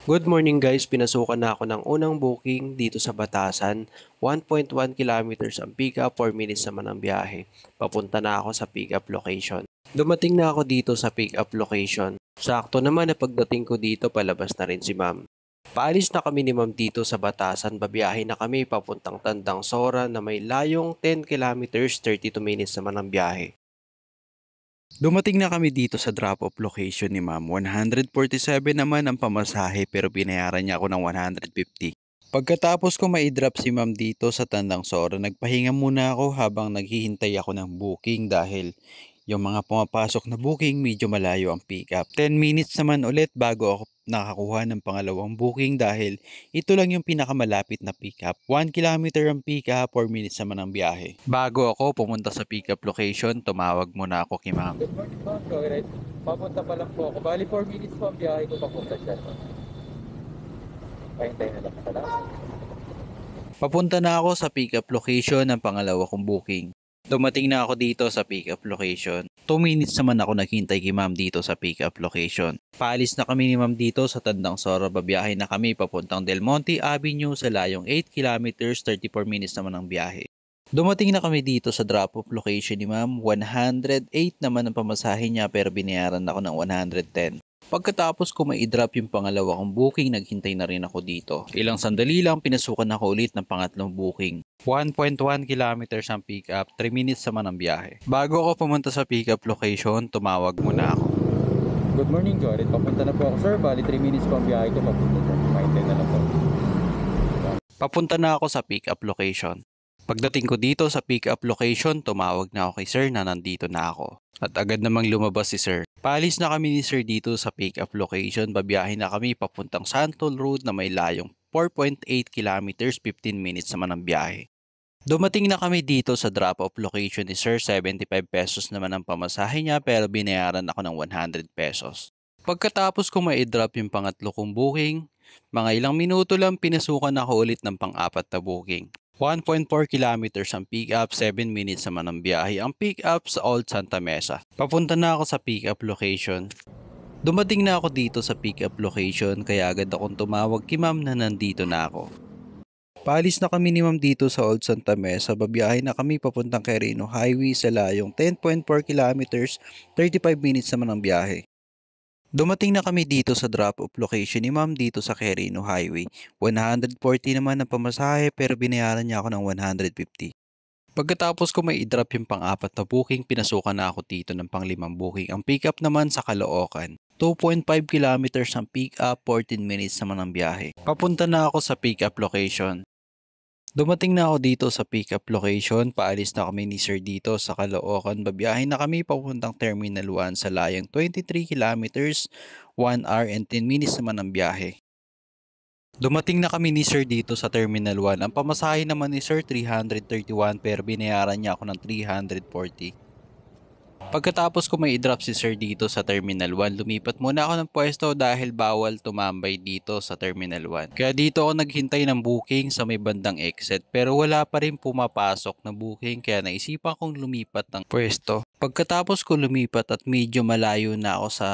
Good morning guys, pinasukan na ako ng unang booking dito sa Batasan. 1.1 kilometers ang pick up, 4 minutes naman ang biyahe. Papunta na ako sa pick up location. Dumating na ako dito sa pick up location. Sakto naman na pagdating ko dito, palabas na rin si ma'am. Paalis na kami ni ma'am dito sa Batasan, babiyahe na kami papuntang Tandang Sora na may layong 10 kilometers, 32 minutes naman ang biyahe. Dumating na kami dito sa drop-off location ni ma'am. 147 naman ang pamasahe pero binayaran niya ako ng 150. Pagkatapos ko ma-drop si ma'am dito sa Tandang Sora, nagpahinga muna ako habang naghihintay ako ng booking dahil yung mga pumapasok na booking medyo malayo ang pick up. 10 minutes naman ulit bago ako nakakuha ng pangalawang booking dahil ito lang yung pinakamalapit na pick up. 1 kilometer ang pick up, 4 minutes naman ang biyahe. Bago ako pumunta sa pick up location, tumawag muna ako kay ma'am. Good morning po, Florette. Papunta pa lang po ako. Bali 4 minutes po ang biyahe ko papunta siya. Pahintay na lang pala. Papunta na ako sa pick up location ng pangalawa kong booking. Dumating na ako dito sa pick up location. 2 minutes naman ako naghintay kay ma'am dito sa pick up location. Paalis na kami ni ma'am dito sa Tandang Sora. Babiyahe na kami papuntang Del Monte Avenue sa layong 8 kilometers, 34 minutes naman ang biyahe. Dumating na kami dito sa drop-off location ni ma'am. 108 naman ang pamasahe niya pero binayaran ako ng 110. Pagkatapos ko ma-drop yung pangalawa kong booking, naghintay na rin ako dito. Ilang sandali lang, pinasukan ako ulit ng pangatlong booking. 1.1 kilometers ang pick up, 3 minutes naman ang biyahe. Bago ako pumunta sa pick up location, tumawag muna ako. Good morning, Florette. Papunta na po ako, sir. Bali 3 minutes po ang biyahe ko papunta siya. Pahintay na lang po. Papunta na ako sa pick up location. Pagdating ko dito sa pick up location, tumawag na ako kay sir na nandito na ako. At agad namang lumabas si sir. Paalis na kami ni sir dito sa pick up location, babiyahe na kami papuntang Santol Road na may layong 4.8 kilometers, 15 minutes naman ang biyahe. Dumating na kami dito sa drop-off location ni sir, 75 pesos naman ang pamasahe niya pero binayaran ako ng 100 pesos. Pagkatapos ko ma-drop yung pangatlo kong booking, mga ilang minuto lang pinasukan ako ulit ng pang-apat na booking. 1.4 kilometers ang pick up, 7 minutes naman ang biyahe. Ang pick up sa Old Santa Mesa. Papunta na ako sa pick up location. Dumating na ako dito sa pick up location kaya agad akong tumawag kay ma'am na nandito na ako. Paalis na kami ni ma'am dito sa Old Santa Mesa. Babiyahe na kami papuntang Quirino Highway sa layong 10.4 kilometers, 35 minutes naman ang biyahe. Dumating na kami dito sa drop-off location ni ma'am dito sa Quirino Highway. 140 naman ang pamasahe pero binayaran niya ako ng 150. Pagkatapos ko may i-drop yung pang-apat na booking, pinasukan na ako dito ng pang-limang booking. Ang pick-up naman sa Caloocan. 2.5 kilometers ang pick-up, 14 minutes naman ang biyahe. Papunta na ako sa pick-up location. Dumating na ako dito sa pick-up location, paalis na kami ni sir dito sa Caloocan, babiyahe na kami papuntang Terminal 1 sa layang 23 kilometers, 1 hour and 10 minutes naman ang biyahe. Dumating na kami ni sir dito sa Terminal 1, ang pamasahe naman ni sir 331 pero binayaran niya ako ng 340. Pagkatapos ko may i-drop si sir dito sa Terminal 1, lumipat muna ako ng pwesto dahil bawal tumambay dito sa Terminal 1. Kaya dito ako naghintay ng booking sa may bandang exit pero wala pa rin pumapasok na booking kaya naisipan kong lumipat ng pwesto. Pagkatapos ko lumipat at medyo malayo na ako sa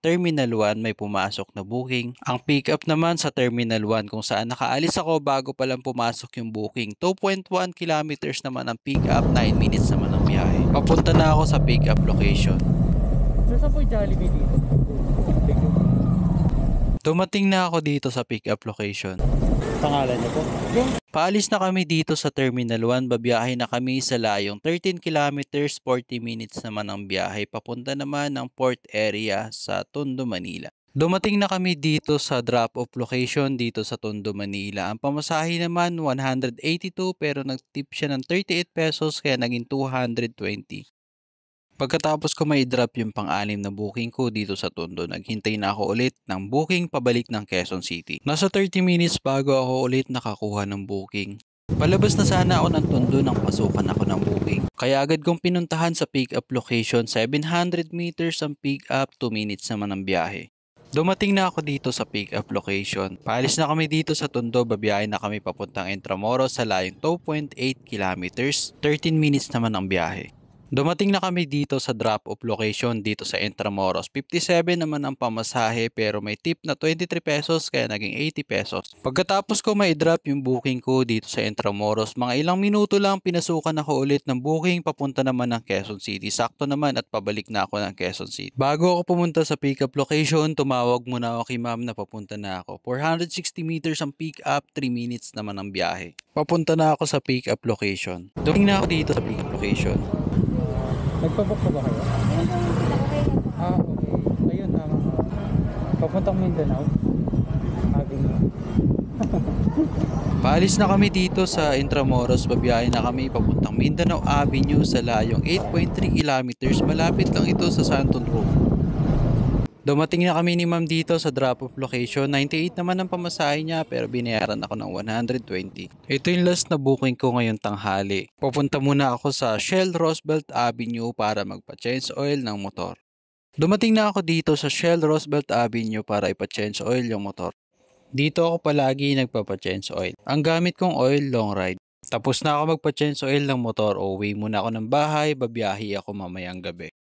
Terminal 1 may pumasok na booking. Ang pick up naman sa Terminal 1 kung saan nakaalis ako bago pa lang pumasok yung booking. 2.1 kilometers naman ang pick up, 9 minutes naman ang biyahe. Papunta na ako sa pick up location. Sir, saan po yung Jollibee dito? Dumating na ako dito sa pick up location. Pangalan niyo po? Paalis na kami dito sa Terminal 1, babiyahe na kami sa layong 13 kilometers, 40 minutes naman ang biyahe. Papunta naman ng port area sa Tondo, Manila. Dumating na kami dito sa drop-off location dito sa Tondo, Manila. Ang pamasahe naman 182 pero nag-tip siya ng 38 pesos kaya naging 220. Pagkatapos ko may drop yung pang-anim na booking ko dito sa Tondo, naghintay na ako ulit ng booking pabalik ng Quezon City. Nasa 30 minutes bago ako ulit nakakuha ng booking. Palabas na sana ako ng Tondo nang pasukan ako ng booking. Kaya agad kong pinuntahan sa pick-up location, 700 meters ang pick-up, 2 minutes naman ang biyahe. Dumating na ako dito sa pick-up location. Paalis na kami dito sa Tondo, babiyahe na kami papuntang Intramuros sa layong 2.8 kilometers, 13 minutes naman ang biyahe. Dumating na kami dito sa drop-off location dito sa Intramuros. 57 naman ang pamasahe pero may tip na 23 pesos kaya naging 80 pesos. Pagkatapos ko may drop yung booking ko dito sa Intramuros, mga ilang minuto lang pinasukan ako ulit ng booking papunta naman ng Quezon City. Sakto naman at pabalik na ako ng Quezon City. Bago ako pumunta sa pick-up location, tumawag muna ako kay ma'am na papunta na ako. 460 meters ang pick-up, 3 minutes naman ang biyahe. Papunta na ako sa pick-up location. Dumating na ako dito sa pick-up location. Nagpabook pa ba kayo? Okay. Ayun, tama. Papuntang Mindanao. Avenue. Paalis na kami dito sa Intramuros, babiyahe na kami papuntang Mindanao Avenue sa layong 8.3 kilometers, malapit lang ito sa Santon Road. Dumating na kami ni ma'am dito sa drop-off location, 98 naman ang pamasahe niya pero binayaran ako ng 120. Ito yung last na booking ko ngayong tanghali. Pupunta muna ako sa Shell Roosevelt Avenue para magpa-change oil ng motor. Dumating na ako dito sa Shell Roosevelt Avenue para ipa-change oil yung motor. Dito ako palagi nagpapa-change oil. Ang gamit kong oil, long ride. Tapos na ako magpa-change oil ng motor, uwi muna ako ng bahay, babiyahe ako mamayang gabi.